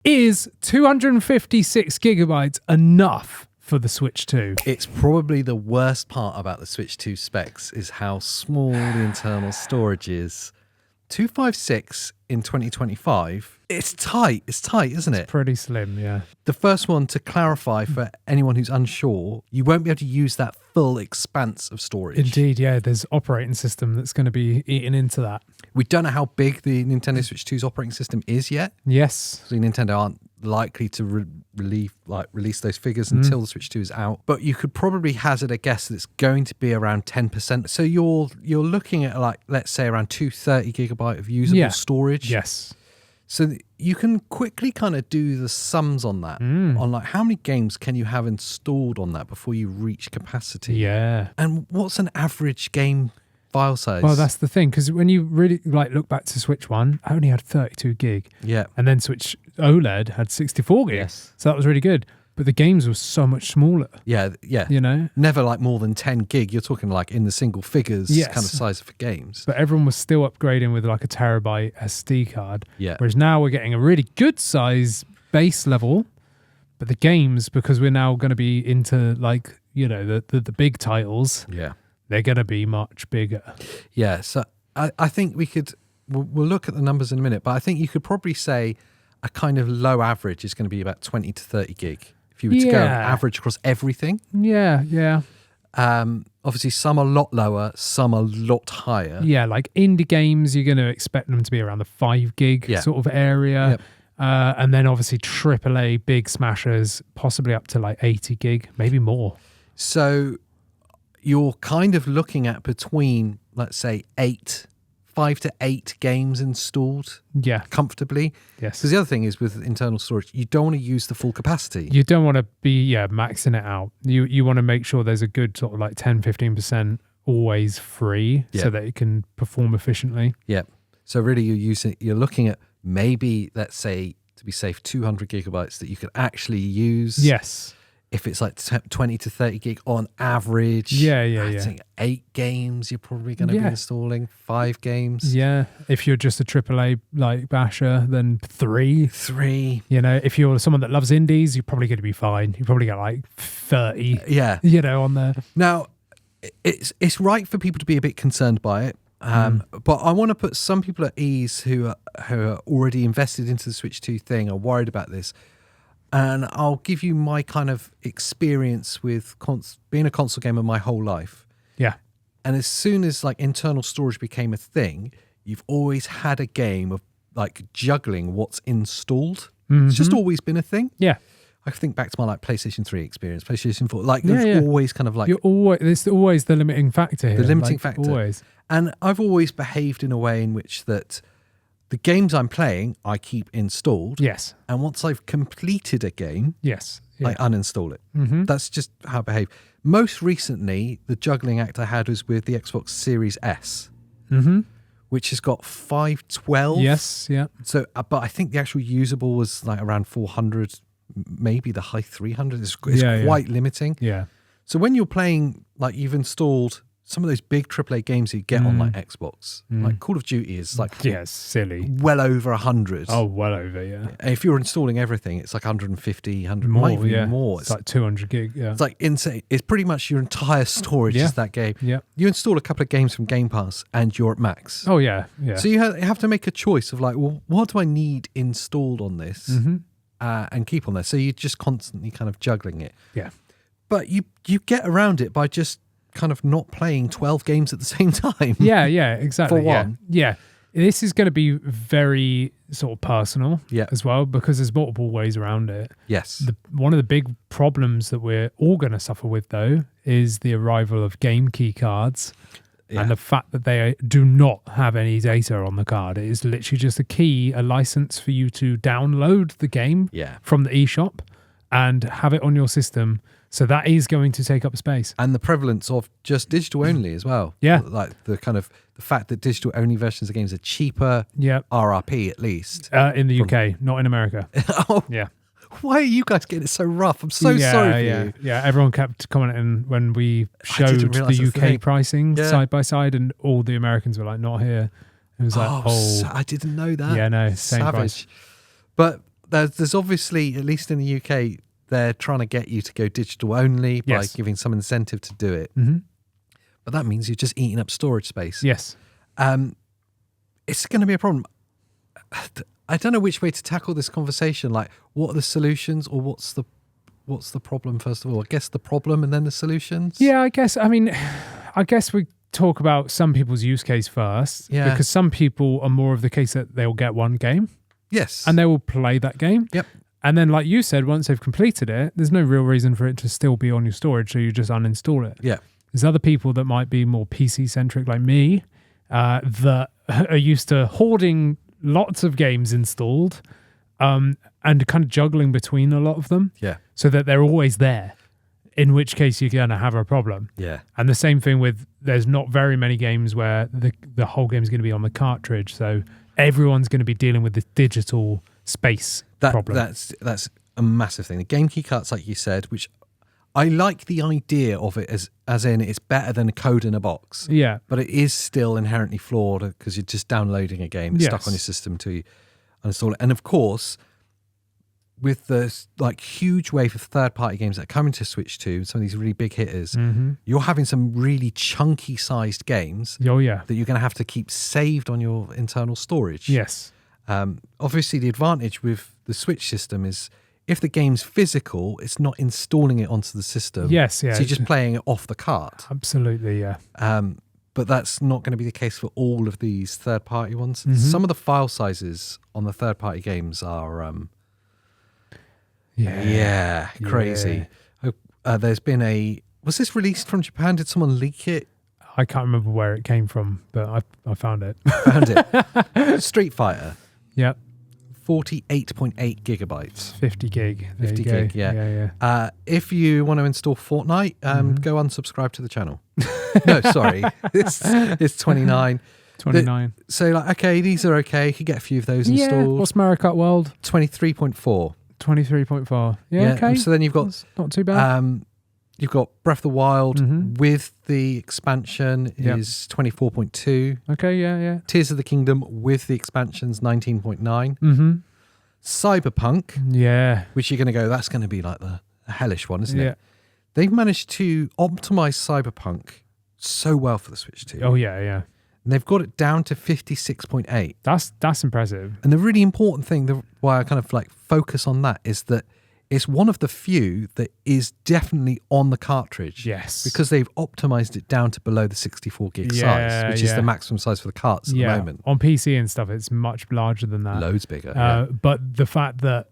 Is 256 gigabytes enough for the Switch 2? It's probably the worst part about the Switch 2 specs is how small the internal storage is. 256 in 2025, it's tight, isn't it? Pretty slim, yeah. The first one, to clarify for anyone who's unsure, you won't be able to use that full expanse of storage. Indeed, yeah. There's operating system that's going to be eating into that. We don't know how big the Nintendo Switch 2's operating system is yet. Yes. So Nintendo aren't likely to release those figures until the Switch 2 is out. But you could probably hazard a guess that it's going to be around 10%. So you're looking at, like, let's say around 230 gigabyte of usable storage. Yes. So you can quickly kind of do the sums on that, on like how many games can you have installed on that before you reach capacity. Yeah. And what's an average game file size? Well, that's the thing, because when you really look back to Switch 1, I only had 32 gig. Yeah. And then Switch OLED had 64 gig. Yes. So that was really good. But the games were so much smaller. Yeah. You know? Never like more than 10 gig. You're talking like in the single figures kind of size for games. But everyone was still upgrading with like a terabyte SD card. Yeah. Whereas now we're getting a really good size base level. But the games, because we're now going to be into like, you know, the big titles. Yeah. They're going to be much bigger. Yeah. So I think we'll look at the numbers in a minute, but I think you could probably say a kind of low average is going to be about 20 to 30 gig. If you were to go average across everything. Yeah. Obviously, some are a lot lower, some a lot higher. Yeah, like indie games, you're going to expect them to be around the 5 gig sort of area. Yep. And then obviously AAA big smashers, possibly up to like 80 gig, maybe more. So you're kind of looking at between, let's say, 5 to 8 games installed comfortably. Yes. Because the other thing is with internal storage, you don't want to use the full capacity. You don't want to be maxing it out. You want to make sure there's a good sort of like 10-15% always free so that it can perform efficiently. Yeah. So really you're looking at maybe, let's say, to be safe, 200 gigabytes that you could actually use. Yes. If it's like 20 to 30 gig on average. I think 8 games you're probably going to be installing. 5 games. Yeah. If you're just a AAA like basher, then 3. 3. You know, if you're someone that loves indies, you're probably going to be fine. You probably got like 30. You know, on there. Now, it's right for people to be a bit concerned by it. But I want to put some people at ease who are already invested into the Switch 2 thing, are worried about this. And I'll give you my kind of experience with being a console gamer my whole life. Yeah. And as soon as like internal storage became a thing, you've always had a game of like juggling what's installed. It's just always been a thing. Yeah. I think back to my like PlayStation 3 experience, PlayStation 4. Like there's always kind of like it's always the limiting factor here. The limiting factor. Always. And I've always behaved in a way in which that the games I'm playing, I keep installed. Yes. And once I've completed a game, I uninstall it. That's just how I behave. Most recently, the juggling act I had was with the Xbox Series S, which has got 512. Yes, yeah. So, but I think the actual usable was like around 400, maybe the high 300. It's quite limiting. Yeah. So when you're playing, like you've installed some of those big AAA games you get on like Xbox, like Call of Duty is like silly, well over 100. Oh, well over, yeah. And if you're installing everything, it's like 150, 100 more, might be more. It's like 200 gig. Yeah, it's like insane. It's pretty much your entire storage is that game. Yeah, you install a couple of games from Game Pass and you're at max. Oh yeah. So you have to make a choice of like, well, what do I need installed on this and keep on there? So you're just constantly kind of juggling it. Yeah, but you get around it by just kind of not playing 12 games at the same time. Yeah, exactly. For one. Yeah. This is going to be very sort of personal as well, because there's multiple ways around it. Yes. One of the big problems that we're all going to suffer with, though, is the arrival of game key cards and the fact that they do not have any data on the card. It is literally just a key, a license for you to download the game from the eShop and have it on your system. So that is going to take up space. And the prevalence of just digital only as well. Yeah. Like the fact that digital only versions of games are cheaper, RRP at least. In the UK, not in America. Yeah. Why are you guys getting it so rough? I'm so sorry for you. Yeah, everyone kept commenting when we showed the UK pricing side by side, and all the Americans were like, not here. It was like, I didn't know that. Yeah, no, same savage. price. But there's obviously, at least in the UK, they're trying to get you to go digital only by giving some incentive to do it. Mm-hmm. But that means you're just eating up storage space. Yes. It's going to be a problem. I don't know which way to tackle this conversation. Like, what are the solutions, or what's the problem, first of all? I guess the problem and then the solutions? Yeah, I guess we talk about some people's use case first. Yeah. Because some people are more of the case that they'll get one game. Yes. And they will play that game. Yep. And then, like you said, once they've completed it, there's no real reason for it to still be on your storage, so you just uninstall it. Yeah. There's other people that might be more PC-centric, like me, that are used to hoarding lots of games installed and kind of juggling between a lot of them. Yeah. So that they're always there, in which case you're going to have a problem. Yeah. And the same thing with, there's not very many games where the whole game is going to be on the cartridge, so everyone's going to be dealing with the digital space problem. That's a massive thing. The game key cards, like you said, which I like the idea of it as in it's better than a code in a box. Yeah. But it is still inherently flawed because you're just downloading a game. It's stuck on your system to uninstall it. And of course, with the like huge wave of third-party games that are coming to Switch 2, some of these really big hitters, you're having some really chunky sized games that you're going to have to keep saved on your internal storage. Yes. Obviously, the advantage with the Switch system is if the game's physical, it's not installing it onto the system. Yes, yeah. So you're just playing it off the cart. Absolutely, yeah. But that's not going to be the case for all of these third-party ones. Mm-hmm. Some of the file sizes on the third-party games are... crazy. There's been was this released from Japan? Did someone leak it? I can't remember where it came from, but I found it. Found it. Street Fighter. Yep. 48.8 gigabytes. 50 gig. There 50 you go. gig, yeah. Yeah. If you want to install Fortnite, go unsubscribe to the channel. No, sorry. It's 29. 29. So, like, okay, these are okay. You could get a few of those installed. What's Mario Kart World? 23.4. 23.4. Yeah, okay. So then you've got... That's not too bad. You've got Breath of the Wild with the expansion is 24.2. Okay, yeah. Tears of the Kingdom with the expansion's 19.9. Mm-hmm. Cyberpunk. Yeah. Which you're going to go, that's going to be like the hellish one, isn't Yeah. it? They've managed to optimize Cyberpunk so well for the Switch 2. Oh, yeah. And they've got it down to 56.8. That's impressive. And the really important thing, why I kind of like focus on that, is that it's one of the few that is definitely on the cartridge. Yes. Because they've optimized it down to below the 64 gig size, which is the maximum size for the carts at the moment. On PC and stuff, it's much larger than that. Loads bigger. But the fact that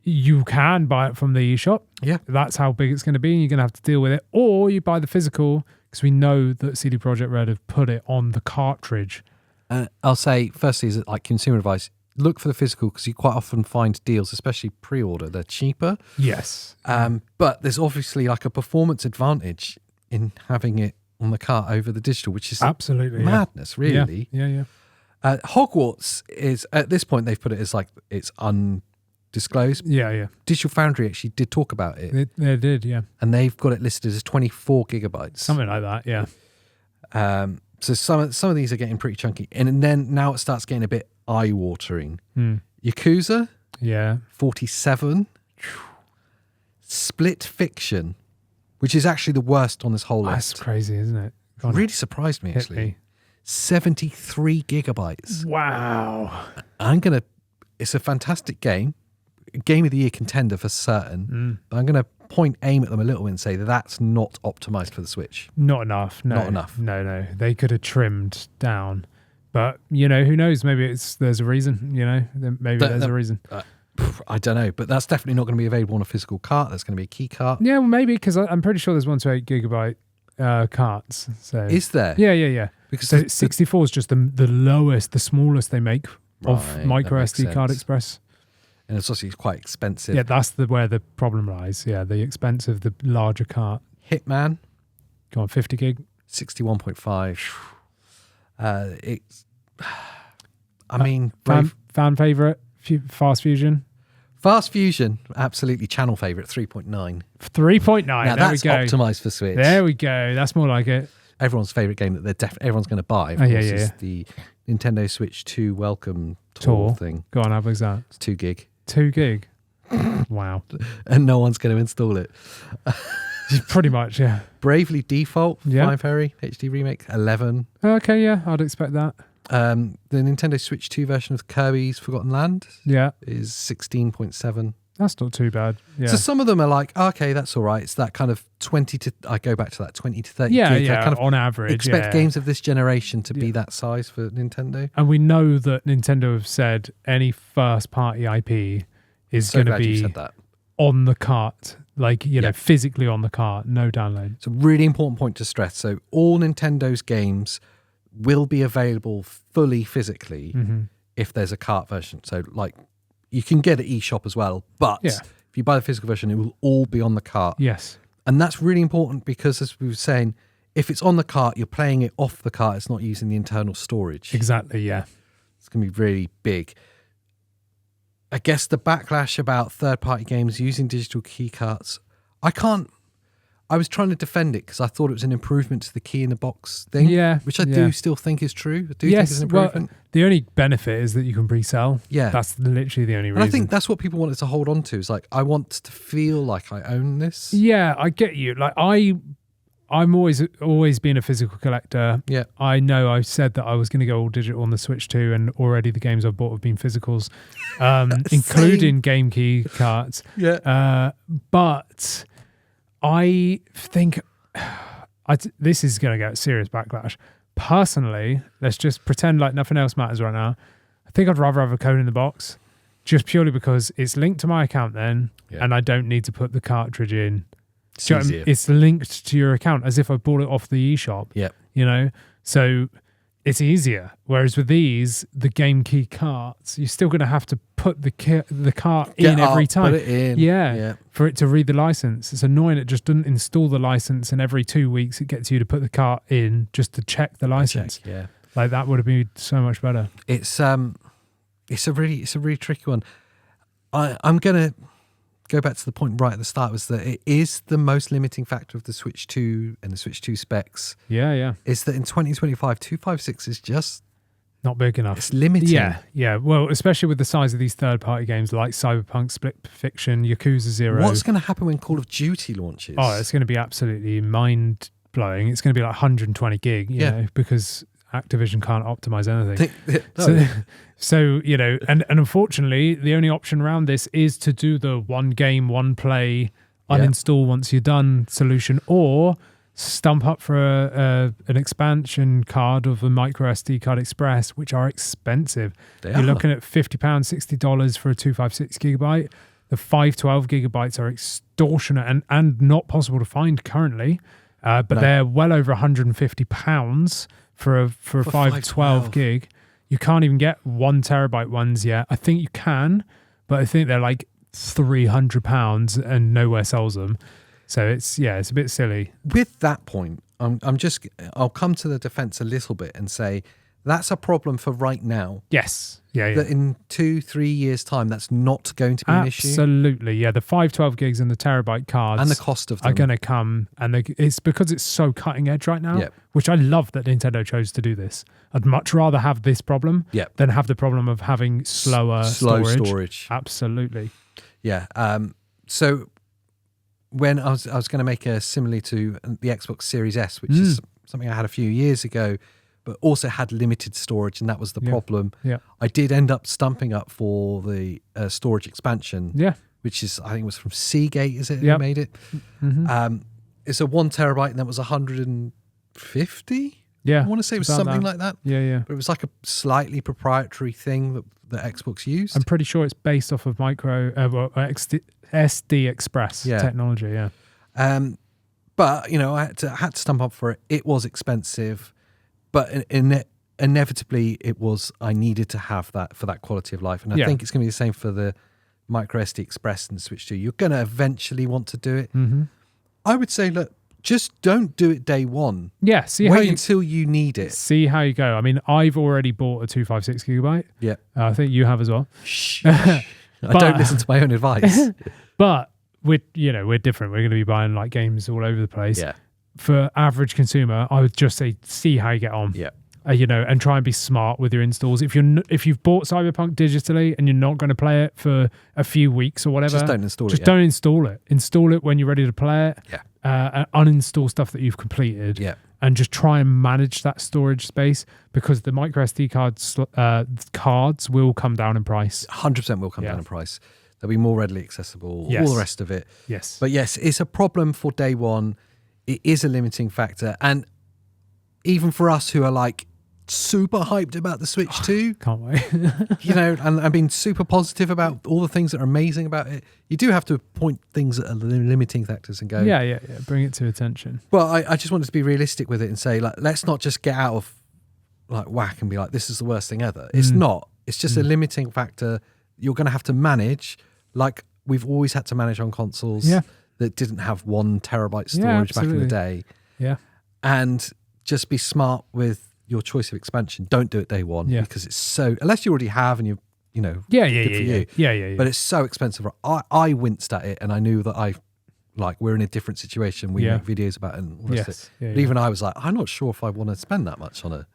you can buy it from the eShop, that's how big it's going to be, and you're going to have to deal with it. Or you buy the physical, because we know that CD Projekt Red have put it on the cartridge. I'll say, firstly, is like consumer advice, look for the physical because you quite often find deals, especially pre-order. They're cheaper. Yes. But there's obviously like a performance advantage in having it on the cart over the digital, which is absolutely madness, really. Yeah. Hogwarts is, at this point, they've put it as like it's undisclosed. Yeah. Digital Foundry actually did talk about it. They did, yeah. And they've got it listed as 24 gigabytes. Something like that, yeah. So some of these are getting pretty chunky. And then now it starts getting a bit eye-watering. Yakuza, 47. Split Fiction, which is actually the worst on this whole list. That's crazy, isn't it? Really surprised me, actually. 73 gigabytes. Wow. It's a fantastic game. Game of the Year contender for certain. But I'm going to aim at them a little bit and say that's not optimized for the Switch. Not enough. No. Not enough. No. They could have trimmed down. But, who knows? Maybe there's a reason, there's a reason. I don't know, but that's definitely not going to be available on a physical cart. That's going to be a key cart. Yeah, well, maybe, because I'm pretty sure there's 1 to 8 gigabyte carts. So is there? Yeah. Because 64 is just the lowest, the smallest they make of MicroSD card Express. And it's obviously quite expensive. Yeah, that's where the problem lies. Yeah, the expense of the larger cart. Hitman. Go on, 50 gig. 61.5. Fan favorite, Fast Fusion. Fast Fusion, absolutely channel favorite, 3.9. 3.9. Now there that's we go. Optimized for Switch. There we go. That's more like it. Everyone's favorite game that everyone's going to buy. Of course, is the Nintendo Switch 2 welcome tour thing. Go on, how big's that? It's 2 gig. 2 gig. Wow. And no one's going to install it. Pretty much, yeah. Bravely Default, Yeah. 5 Harry, HD remake, 11. Okay, yeah, I'd expect that. The Nintendo Switch 2 version of Kirby's Forgotten Land Yeah, is 16.7. that's not too bad. Yeah. So some of them are like, okay, that's all right. It's that kind of 20 to, I go back to that 20 to 30 yeah, gig. I yeah, kind of on average. expect yeah. games of this generation to be that size for Nintendo. And we know that Nintendo have said any first party IP is So going to glad you be said that. on the cart, like, you know, Yeah. physically on the cart, no download. It's a really important point to stress. So all Nintendo's games will be available fully physically if there's a cart version. So like you can get an eShop as well, but Yeah. if you buy the physical version, it will all be on the cart. Yes. And that's really important because, as we were saying, if it's on the cart, you're playing it off the cart. It's not using the internal storage. Exactly, yeah. It's going to be really big. I guess the backlash about third-party games using digital key cards, I was trying to defend it because I thought it was an improvement to the key in the box thing, Yeah, which I yeah. do still think is true. I do think it's an improvement. Well, the only benefit is that you can pre-sell. Yeah. That's literally the only reason. And I think that's what people wanted to hold on to. Is like, I want to feel like I own this. Yeah, I get you. Like I'm always been a physical collector. Yeah. I know I've said that I was going to go all digital on the Switch 2, and already the games I've bought have been physicals, including game key cards. Yeah. But I think this is going to get serious backlash. Personally, let's just pretend like nothing else matters right now. I think I'd rather have a code in the box, just purely because it's linked to my account then, and I don't need to put the cartridge in. It's Do you know what I mean? easier. It's linked to your account as if I bought it off the eShop. Yeah. You know, so it's easier. Whereas with these, the game key carts, you're still going to have to put the cart in every time. Put it in. Yeah, for it to read the license. It's annoying. It just doesn't install the license, and every 2 weeks it gets you to put the cart in just to check the license. Yeah. Like that would have been so much better. It's a really tricky one. I'm gonna go back to the point right at the start, was that it is the most limiting factor of the Switch 2 and the Switch 2 specs. Yeah. Is that in 2025, 256 is just Not big enough. it's limiting. Yeah. Well, especially with the size of these third-party games like Cyberpunk, Split Fiction, Yakuza 0. What's going to happen when Call of Duty launches? Oh, it's going to be absolutely mind-blowing. It's going to be like 120 gig, you know, because Activision can't optimize anything. So you know, and unfortunately, the only option around this is to do the one game, one play, uninstall once you're done solution, or stump up for an expansion card of a MicroSD card Express, which are expensive. You're looking at £50, $60 for a 256 gigabyte. The 512 gigabytes are extortionate and not possible to find currently, but they're well over £150 for a 512 gig. You can't even get 1 terabyte ones yet. I think you can, but I think they're like £300 and nowhere sells them. So it's a bit silly. With that point, I'll come to the defense a little bit and say that's a problem for right now. Yes. Yeah. That in 2-3 years' time, that's not going to be an issue. Absolutely. Yeah. The 512 gigs and the terabyte cards And the cost of them are going to come, and it's because it's so cutting edge right now, which I love that Nintendo chose to do when I'd much rather have this problem than have the problem of having slow storage. Absolutely. Yeah. So when I was going to make a simile to the Xbox Series S, which is something I had a few years ago, but also had limited storage, and that was the problem. Yeah. I did end up stumping up for the storage expansion, which is, I think it was from Seagate, is it, who made it? Mm-hmm. It's a 1 terabyte, and that was 150? Yeah. I want to say it was something like that. Yeah. But it was like a slightly proprietary thing that Xbox used. I'm pretty sure it's based off of SD Express technology, yeah. But, you know, I had to stump up for it. It was expensive, but inevitably I needed to have that for that quality of life. And I think it's going to be the same for the MicroSD Express and Switch 2. You're going to eventually want to do it. Mm-hmm. I would say, look, just don't do it day one. Yeah, wait until you need it. See how you go. I mean, I've already bought a 256 gigabyte. Yeah. I think you have as well. Shh. I don't listen to my own advice. But we're different. We're going to be buying like games all over the place. Yeah. For average consumer, I would just say see how you get on. Yeah. and try and be smart with your installs. If you've bought Cyberpunk digitally and you're not going to play it for a few weeks or whatever, just don't install it. Just don't install it. Install it when you're ready to play it. Yeah. And uninstall stuff that you've completed. Yeah. And just try and manage that storage space, because the microSD cards will come down in price. 100% will come down in price. They'll be more readily accessible. Yes. All the rest of it. Yes. But yes, it's a problem for day one. It is a limiting factor, and even for us who are like super hyped about the Switch 2, can't wait. and I've been super positive about all the things that are amazing about it. You do have to point things at limiting factors and go, yeah, bring it to attention. Well, I just wanted to be realistic with it and say, like, let's not just get out of like whack and be like, this is the worst thing ever. It's not. It's just a limiting factor you're going to have to manage, like we've always had to manage on consoles that didn't have 1 terabyte storage back in the day. Yeah. And just be smart with your choice of expansion. Don't do it day one because it's so, unless you already have and good for you. Yeah. But it's so expensive. I winced at it, and I knew that we're in a different situation. We make videos about it and all this. But even I was like, I'm not sure if I want to spend that much on a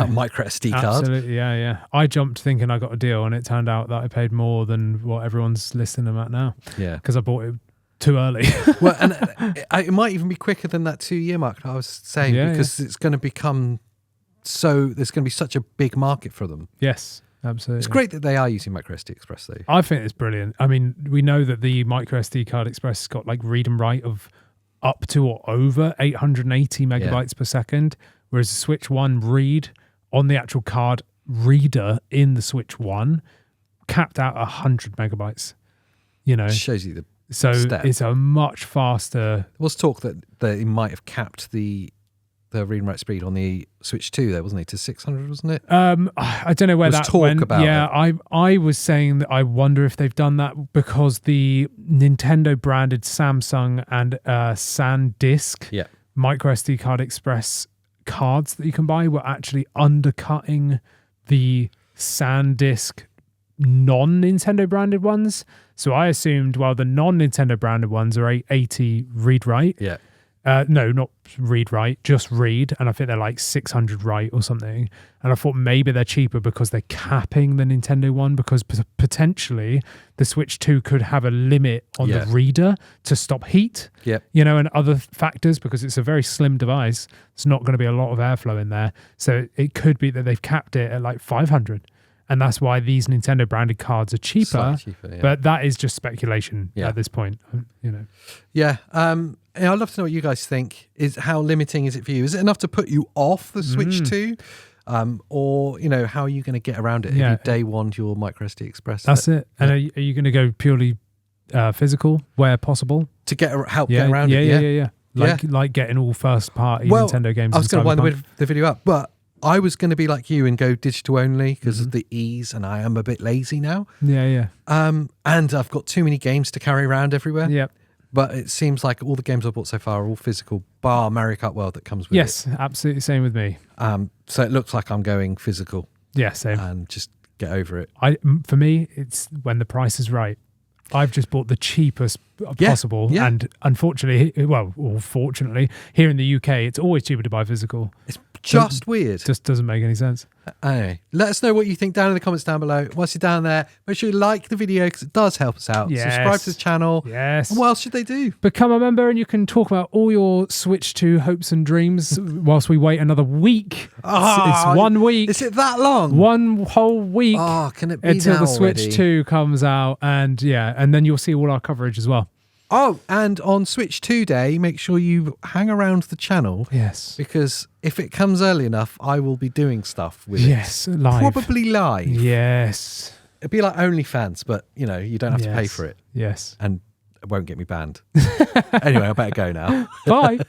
micro SD card. Absolutely, yeah. I jumped thinking I got a deal, and it turned out that I paid more than what everyone's listing them at now. Yeah, because I bought it too early. Well, and it might even be quicker than that 2-year mark I was saying, because it's going to become there's going to be such a big market for them. Yes, absolutely. It's great that they are using MicroSD Express though. I think it's brilliant. I mean, we know that the MicroSD card Express has got like read and write of up to or over 880 megabytes per second, whereas the Switch 1 read on the actual card reader in the Switch 1 capped out 100 megabytes. It shows you the step. It's a much faster. There was talk that it might have capped the read and write speed on the Switch 2 there, wasn't it? To 600, wasn't it? I don't know where that went. About it. I was saying that I wonder if they've done that because the Nintendo branded Samsung and SanDisk MicroSD card Express cards that you can buy were actually undercutting the SanDisk non-Nintendo branded ones. So I assumed, the non-Nintendo branded ones are 880 read write. Yeah. No, not read write, just read. And I think they're like 600 write or something. And I thought maybe they're cheaper because they're capping the Nintendo one, because potentially the Switch 2 could have a limit on the reader to stop heat, and other factors, because it's a very slim device. It's not going to be a lot of airflow in there. So it could be that they've capped it at like 500. And that's why these Nintendo branded cards are cheaper. But that is just speculation at this point, Yeah. I'd love to know what you guys think. How limiting is it for you? Is it enough to put you off the Switch 2? Or, how are you going to get around it if you day one your MicroSD Express? That's it. And are you going to go purely physical where possible? To get around it? Yeah. Like getting all first party Nintendo games. I was going to wind the video up, but I was going to be like you and go digital only because of the ease, and I am a bit lazy now. Yeah. And I've got too many games to carry around everywhere. Yeah. But it seems like all the games I've bought so far are all physical, bar Mario Kart World that comes with it. Yes, absolutely same with me. So it looks like I'm going physical. Yeah, same. And just get over it. For me, it's when the price is right. I've just bought the cheapest possible. Yeah. And unfortunately, or fortunately, here in the UK, it's always cheaper to buy physical. It's just weird. Just doesn't make any sense. Anyway, let us know what you think down in the comments down below. Once you're down there, make sure you like the video because it does help us out. Yes. Subscribe to the channel. Yes. And what else should they do? Become a member and you can talk about all your Switch 2 hopes and dreams whilst we wait another week. It's 1 week. Is it that long? 1 whole week. Oh, can it be until the Switch already? 2 comes out, and then you'll see all our coverage as well. Oh, and on Switch 2 Day, make sure you hang around the channel. Yes. Because if it comes early enough, I will be doing stuff with it. Yes, live. Probably live. Yes. It'd be like OnlyFans, but, you don't have to pay for it. Yes. And it won't get me banned. Anyway, I better go now. Bye.